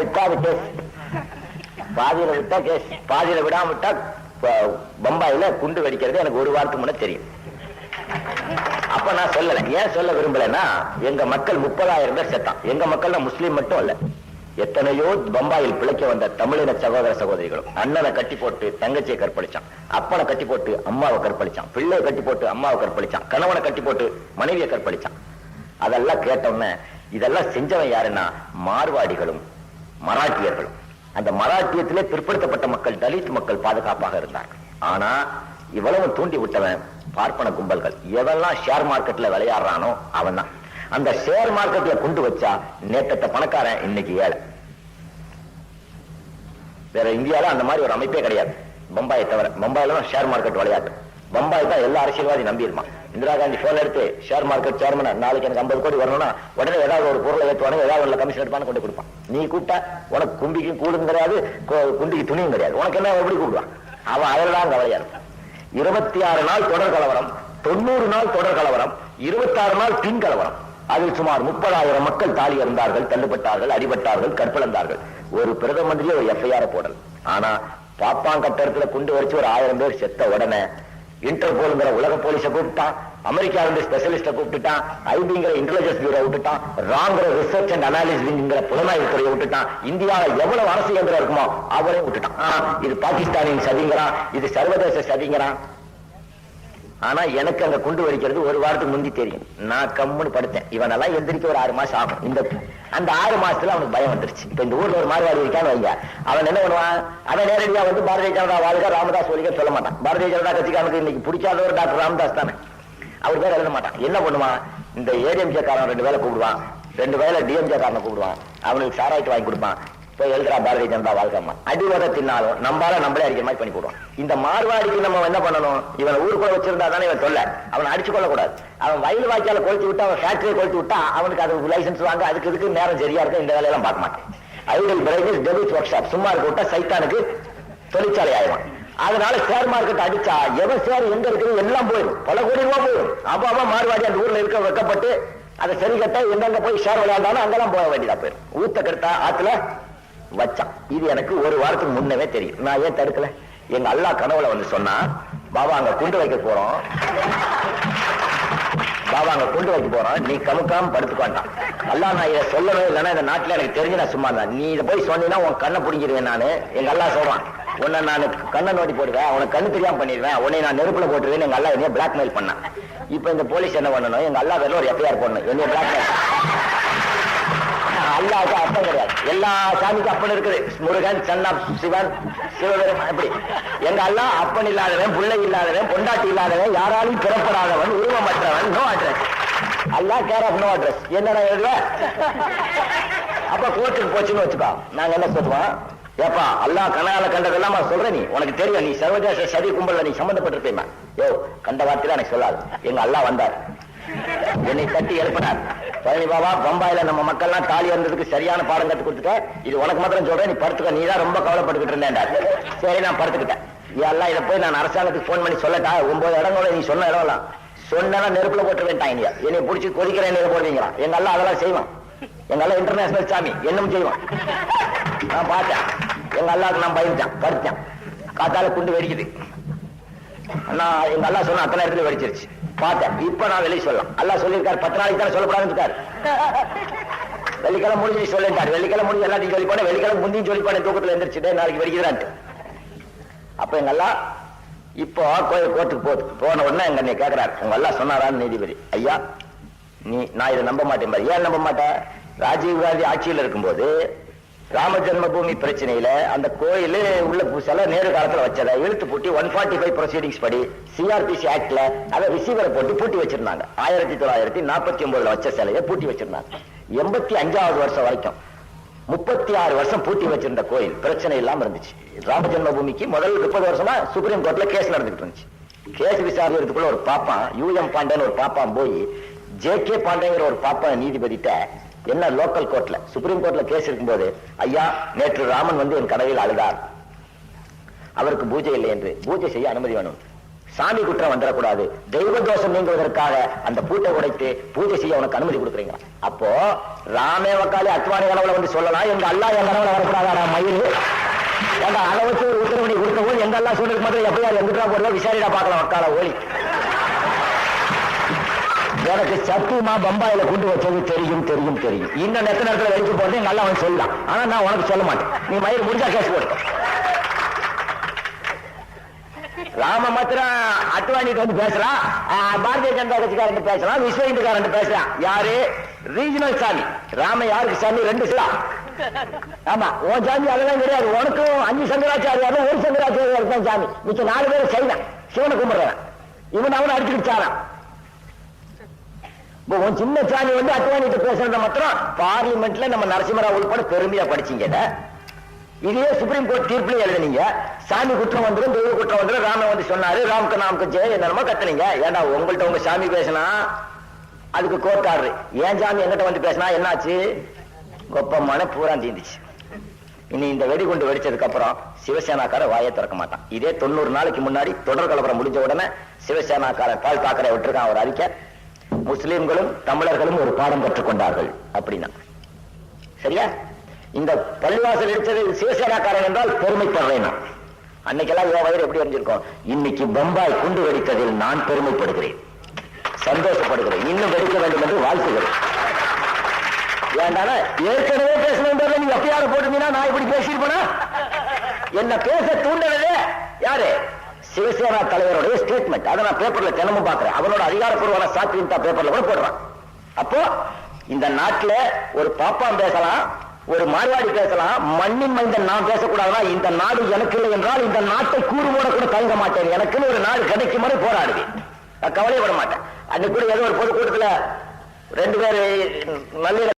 விட்டா கேஸ், பாதியில விட்டா கேஸ், பாதியில விடாம விட்டா பம்பாயில குண்டு வெடிக்கிறது எனக்கு ஒரு வாரத்துக்கு முன்ன தெரியும். அப்ப நான் சொல்லல. ஏன் சொல்ல விரும்பலன்னா, எங்க மக்கள் 30,000 பேர் செத்தான். எங்க மக்கள் முஸ்லீம் மட்டும் அல்ல, எத்தனையோ பம்பாயில் பிழைக்க வந்த தமிழின சகோதர சகோதரிகளும். அண்ணனை கட்டி போட்டு தங்கச்சியை கற்பழிச்சான், அப்பனை கட்டி போட்டு அம்மாவை கற்பழிச்சான், பிள்ளையை கட்டி போட்டு அம்மாவை கற்பழிச்சான், கணவனை கட்டி போட்டு மனைவியை கற்பழிச்சான். அதெல்லாம் கேட்டோம்னா, இதெல்லாம் செஞ்சவன் யாருன்னா மார்வாடிகளும் மராட்டியர்களும். அந்த மராட்டியத்திலே பிற்படுத்தப்பட்ட மக்கள், தலித் மக்கள் பாதுகாப்பாக இருந்தார்கள். ஆனா இவ்வளவு தூண்டி விட்டவன் பார்ப்பன கும்பல்கள். எவெல்லாம் ஷேர் மார்க்கெட்ல விளையாடுறானோ அவன் தான். அந்த ஷேர் மார்க்கெட்ல கொண்டு வச்சா நேற்றத்தை பணக்காரன் இன்னைக்கு ஏழை. வேற இந்தியால அந்த மாதிரி ஒரு அமைப்பே கிடையாது, பம்பாயை தவிர. பம்பாயில ஷேர் மார்க்கெட் விளையாட்டு. பம்பாய் தான் எல்லா அரசியல்வாதி நம்பியிருப்பான். இந்திரா காந்தி போன் எடுத்து ஷேர் மார்க்கெட் சேர்மன், நாளைக்கு எனக்கு 50 கோடி வரணும்னா உடனே ஏதாவது ஒரு பொருளை ஏற்றுவானு, ஏதாவது ஒரு கமிஷன் எடுப்பான்னு கொண்டு கொடுப்பான். நீ கூப்பிட்டா உனக்கு கும்பிக்கும் கூடும் கிடையாது, குண்டிக்கு துணியும் கிடையாது. உனக்கு என்ன எப்படி கூப்பிடுவான்? அவன் அதெல்லாம் கவலையா இருக்கும். 26 நாள் தொடர் கலவரம், 90 நாள் தொடர் கலவரம், 26 நாள் பின் கலவரம். அதில் சுமார் 30,000 மக்கள் தாலி இருந்தார்கள், தள்ளுபட்டார்கள், அடிபட்டார்கள், கற்பழிந்தார்கள். ஒரு பிரதம மந்திரி ஒரு எஃப்ஐஆர் போடல். ஆனா பாப்பான் கட்டடத்துல குண்டு வச்சு ஒரு 1000 பேர் செத்த உடனே இன்டர்போல்ங்கிற உலக போலீஸை கூப்பிட்டான், அமெரிக்கா இருந்து ஸ்பெஷலிஸ்ட கூப்பிட்டுட்டான், ஐபிங்கிற இன்டெலிஜென்ஸ் பியூரோ விட்டுட்டான், ராங்கிற ரிசர்ச் அண்ட் அனாலிசிஸ்ங்கிற புலனாய்வு துறையை விட்டுட்டான். இந்தியாவில் எவ்வளவு அரசு இயந்திரம் இருக்குமோ அவரையும் விட்டுட்டான். இது பாகிஸ்தானின் சதிங்கிறான், இது சர்வதேச சதிங்கிறான். ஆனா எனக்கு அங்க குண்டு வெடிக்கிறது ஒரு வாரத்துக்கு முந்தி தெரியும். நான் கம்முன்னு படுத்தேன். இவனெல்லாம் எந்திரிக்க ஒரு 6 மாசம் ஆகும். அந்த 6 மாசத்துல அவனுக்கு பயம் வந்துருச்சு. இப்ப இந்த ஊர்ல ஒரு மார்வாடி இருக்கான்னு வைங்க, அவன் என்ன பண்ணுவான்? அவன் நேரடியா வந்து பாரதிய ஜனதா வாழ்க ராமதாஸ் ஒழிக்க சொல்ல மாட்டான். பாரதிய ஜனதா கட்சிக்காரனுக்கு இன்னைக்கு பிடிக்காத ஒரு டாக்டர் ராமதாஸ் தானே, அவர் பேர் எழுத மாட்டான். என்ன பண்ணுவான்? இந்த ஏடிஎம்கே காரன் 2 வேலை கூப்பிடுவான், 2 வேலை டிஎம்கே காரனை கூப்பிடுவான், அவனுக்கு சாராய்ச்சி வாங்கி கொடுப்பான். போய் எழுதுறா பாரதிய ஜனதா வாழ்க்கம்மா, அடிவதை தின்னாலும் நம்மளே அடிக்கிற மாதிரி பண்ணி போடுவான். இந்த மார்வாடிக்கு நம்ம என்ன பண்ணணும்? இவன் ஊருக்குள்ள வச்சிருந்தா தானே இவன் தொல்லை. அவனை அடிச்சு கொள்ளக்கூடாது. அவன் வயல் வாய்க்கால கொளுத்தி விட்டா, அவன் ஃபேக்டரியை கொளுத்தி விட்டா அவனுக்கு அது லைசன்ஸ் வாங்க, அதுக்கு இதுக்கு நேரம் சரியா இருக்கும். இந்த வேலையெல்லாம் பார்க்க மாட்டேன். Ideal privacy debit work shop சும்மா இருக்க விட்டா சைத்தானுக்கு தொழிற்சாலை ஆயிடும். அதனால ஷேர் மார்க்கெட் அடிச்சா எவன் ஷேர் எங்க இருக்குது எல்லாம் போயிடும், பல கோடி ரூபா போயிடும். அப்ப மார்வாடி அந்த ஊர்ல இருக்க வைக்கப்பட்டு அதை சரி கட்ட எங்கெங்க போய் ஷேர் விளையாண்டாலும் அங்கெல்லாம் போக வேண்டியதா போயிடும். ஊத்த கெடுத்தா ஆத்துல வச்சான். இது எனக்கு ஒரு வாரத்துக்கு முன்னவே தெரியும். நான் ஏன் தடுக்கல? எங்க அல்லா கனவுல வந்து சொன்னா, பாபா அங்க குண்டு வைக்க போறோம், பாபா அங்க குண்டு வைக்க போறோம், நீ கமுக்காம படுத்துக்கான்ட்டான். அல்லா நான் இதை சொல்லணும், இல்லைன்னா இந்த நாட்டுல எனக்கு தெரிஞ்சு நான் சும்மா தான். நீ இதை போய் சொன்னீங்கன்னா உன் கண்ணை பிடிங்கிடுவேன் நானு. எங்க அல்லா சொல்றான், உன்னை நான் கண்ணை நோட்டி போடுவேன், உனக்கு கண்ணு தெரியாம பண்ணிடுவேன், உன்னை நான் நெருப்புல போட்டுருவேன். எங்க அல்லா என்னைய பிளாக்மெயில் பண்ணான். இப்ப இந்த போலீஸ் என்ன பண்ணணும்? எங்க அல்லா வேலை ஒரு எஃப்ஐஆர் போடணும், என்னைய பிளாக்மெயில். அல்லாவுக்கு அப்பன் கிடையாது, எல்லா சாமிக்கும் அப்பன் இருக்குது. முருகன், சன்னாப், சிவன், சிவபெருமான். எப்படி எங்க அல்லா அப்பன் இல்லாதவன், பிள்ளை இல்லாதவன், பொண்டாட்டி இல்லாதவன், யாராலும் பிறப்படாதவன், உருவமற்றவன். No address. Allah care of no address. என்னடா எழுதுவேன்? அப்ப கோர்ட்டுக்கு போச்சுன்னு வச்சுக்கோ, நாங்க என்ன சொல்லுவோம்? ஏப்பா அல்லா கனால கண்டதெல்லாம் சொல்ற, நீ உனக்கு தெரியும், நீ சர்வதேச சதி கும்பல்ல நீ சம்பந்தப்பட்டிருப்பேன். யோ கண்ட வார்த்தையில எனக்கு சொல்லாது. எங்க அல்லா வந்தார், என்னை தட்டி எழுப்பினார். பழனி பாபா, பம்பாயில நம்ம மக்கள்லாம் தாலி இருந்ததுக்கு சரியான பாடம் கத்து கொடுத்துட்ட, இது உனக்கு மாத்திரம் சொல்றேன், நீ படுத்துக்க, நீ தான் ரொம்ப கவலைப்பட்டுக்கிட்டு இருந்தேன்டா. சரி நான் படுத்துக்கிட்டேன். எல்லாம் இதை போய் நான் அரசாங்கத்துக்கு போன் பண்ணி சொல்லட்டா? 9 இடங்கள நீ சொன்ன இடம்லாம் சொன்னா நெருப்புல போட்டு வேண்டாம். என்னை பிடிச்சி கொதிக்கிற எண்ணெயில போடுவீங்களா? எங்க எல்லாம் அதெல்லாம் செய்வான். எங்க எல்லாம் இன்டர்நேஷனல் சாமி, என்னும் செய்வான். நான் பார்த்தேன், எங்க அல்லாவுக்கு நான் பயந்துட்டேன், படுத்தேன். காத்தால குண்டு வெடிக்குது. நான் எங்க அல்லா சொன்ன அத்தனை இடத்துல வெடிச்சிருச்சு பார்த்தேன். இப்ப நான் வெளியே சொல்லலாம். அல்லா சொல்லியிருக்காரு 10 நாளைக்கு தானே சொல்லக்கூடாதுன்னு இருக்காரு. வெள்ளிக்கிழமை முடிஞ்சு சொல்லிட்டாரு. வெள்ளிக்கிழமை முடிஞ்சு எல்லாத்தையும் சொல்லி போனேன், வெள்ளிக்கிழமை முந்தியும் சொல்லி போனேன், தூக்கத்துல எழுந்திரிச்சுட்டே நாளைக்கு வெடிக்குதான்ட்டு. அப்ப எங்க அல்லா இப்போ கோர்ட்டுக்கு போன உடனே எங்க நீ கேட்கிறாரு, உங்க அல்லா சொன்னாரான்னு நீதிபதி. ஐயா நான் இதை நம்ப மாட்டேன். ஏன் நம்ப மாட்டேன்? ராஜீவ் காந்தி ஆட்சியில் இருக்கும்போது ராம ஜென்மபூமி பிரச்சனையில அந்த கோயில் உள்ள பூசல நேரு காலத்துல வச்சதை இழுத்து பூட்டி 145 ப்ரொசீடிங்ஸ் படி சிஆர்பிசி ஆக்ட்ல அதை ரிசீவரை போட்டு பூட்டி வச்சிருந்தாங்க. 1949 வச்ச சிலையை பூட்டி வச்சிருந்தாங்க. 85வது வருஷம் வரைக்கும் 36 வருஷம் பூட்டி வச்சிருந்த கோயில் பிரச்சனை இல்லாம இருந்துச்சு. ராம ஜென்மபூமிக்கு முதல் 30 வருஷமா சுப்ரீம் கோர்ட்ல கேஸ் நடந்துட்டு இருந்துச்சு. கேஸ் விசாரிக்கிறதுக்குள்ள ஒரு பாப்பா யூஎம் பாண்டேன்னு ஒரு பாப்பான் போய் ஜே.கே. பாண்டேங்கிற ஒரு பாப்பா நீதிபதிட்ட என்ன லோக்கல் கோர்ட்ல சுப்ரீம் கோர்ட்ல கேஸ் இருக்கும்போது, ஐயா நேற்று ராமன் வந்து என் கனவில் அழுதார், அவருக்கு பூஜை இல்லை என்று பூஜை செய்ய அனுமதி வேணும். சாமி குற்றம் வந்துடக்கூடாது, தெய்வ தோஷம் நீங்குவதற்காக அந்த பூட்டை உடைத்து பூஜை செய்ய உனக்கு அனுமதி கொடுக்குறீங்க. அப்போ ராமே வக்காலி அத்வானி கனவுல வந்து சொல்லலாம், எங்க அல்லா என் கனவுல வரக்கூடாதா மயிறு, ஏங்க அதை வச்சு ஒரு உத்தரவு நீ கொடுக்கவும் எங்க அல்லா சொல்றது மாதிரி எப்படியா எங்கிட்டா போடுவா விசாரிடா பார்க்கலாம் வக்கால ஓலி. எனக்கு சத்தியமா பம்பாயில கொண்டு வச்சது தெரியும் தெரியும் தெரியும். இன்னும் எத்தனை நேரத்தில் வெளிச்சு போறது எங்க அல்லா அவன் சொல்லலாம், ஆனா நான் உனக்கு சொல்ல மாட்டேன். நீ மயிறு முடிஞ்சா கேஸ் போட்டு. ராம மாத்திரம் அத்வானிட்டு வந்து பேசலாம், பாரதிய ஜனதா கட்சிக்காரன் பேசலாம், விஸ்வ இந்துக்காரன் பேசலாம். யாரு ரீஜனல் சாமி? ராம யாருக்கு சாமி? 2 சிலா. ஆமா, உன் சாமி அதெல்லாம் கிடையாது. உனக்கும் 5 சங்கராச்சாரியாரும் 1 சங்கராச்சாரியார் தான் சாமி. மிச்ச 4 பேரும் செய்தான் சிவனை கும்பிடுறான். இவன் அவனை அடிச்சுக்கிட்டாரான். உன் சின்ன சாமி வந்து அத்வானிட்டு பேசுறத மாத்திரம் பார்லிமெண்ட்ல நம்ம நரசிம்மராவ் உட்பட பெருமையா படிச்சீங்க. இதே சுப்ரீம் கோர்ட் தீர்ப்புல எழுதுனீங்க, சாமி குற்றம் வந்துடும், தெய்வ குற்றம் வந்துடும், ராம வந்து சொன்னாரு, ராமுக்கு நாமுக்கு ஜெய என்னமா கத்துனீங்க. ஏன்னா உங்கள்கிட்ட உங்க சாமி பேசினா அதுக்கு கோர்ட் ஆடுறு, ஏன் சாமி எங்கிட்ட வந்து பேசினா என்னாச்சு? கொப்பமான பூரா தீந்துச்சு. இனி இந்த வெடிகுண்டு வெடிச்சதுக்கு அப்புறம் சிவசேனாக்கார வாயை திறக்க மாட்டான். இதே 90 நாளைக்கு முன்னாடி தொடர் கலவரம் முடிஞ்ச உடனே சிவசேனாக்காரன் பால் தாக்கரை விட்டுருக்கான் ஒரு அறிக்கை, முஸ்லிம்களும் தமிழர்களும் ஒரு பாடம் கற்றுக்கொண்டார்கள் அப்படின்னா. சரியா? இந்த பள்ளிவாசல் இடிச்சது சிவசேனாக்காரன் என்றால் பெருமைப்படுறேன். அன்னைக்கெல்லாம் என் வயிறு எப்படி அறிஞ்சிருக்கோம். இன்னைக்கு பம்பாய் குண்டு வெடித்ததில் நான் பெருமைப்படுகிறேன், சந்தோஷப்படுகிறேன், இன்னும் வெடிக்க வேண்டும் என்று வாழ்த்துகிறேன். ஏன்டான ஏற்கனவே பேசணும், நீ எப்பயார போட்டுனா நான் இப்படி பேசியிருப்பேனா? என்ன பேச தூண்டனதே யாரு? சிவசேனா தலைவருடைய ஸ்டேட்மெண்ட். அதை நான் பேப்பர்ல தினமும் பார்க்கிறேன். அவனோட அதிகாரப்பூர்வமான சாட்சியம் பேப்பர்ல கூட போடுறான். அப்போ இந்த நாட்டுல ஒரு பாப்பான் பேசலாம், ஒரு மார்வாடி பேசலாம், மண்ணின் மைந்தன் நான் பேசக்கூடாதுன்னா இந்த நாடு எனக்கு இல்லை என்றால் இந்த நாட்டை கூறு போட கூட தயங்க மாட்டேன். எனக்குன்னு ஒரு நாடு கிடைக்கும் மாதிரி போராடுவேன், நான் கவலைப்பட மாட்டேன். அன்னைக்கு கூட ஏதோ ஒரு பொதுக்கூட்டத்தில் 2 பேர் நல்ல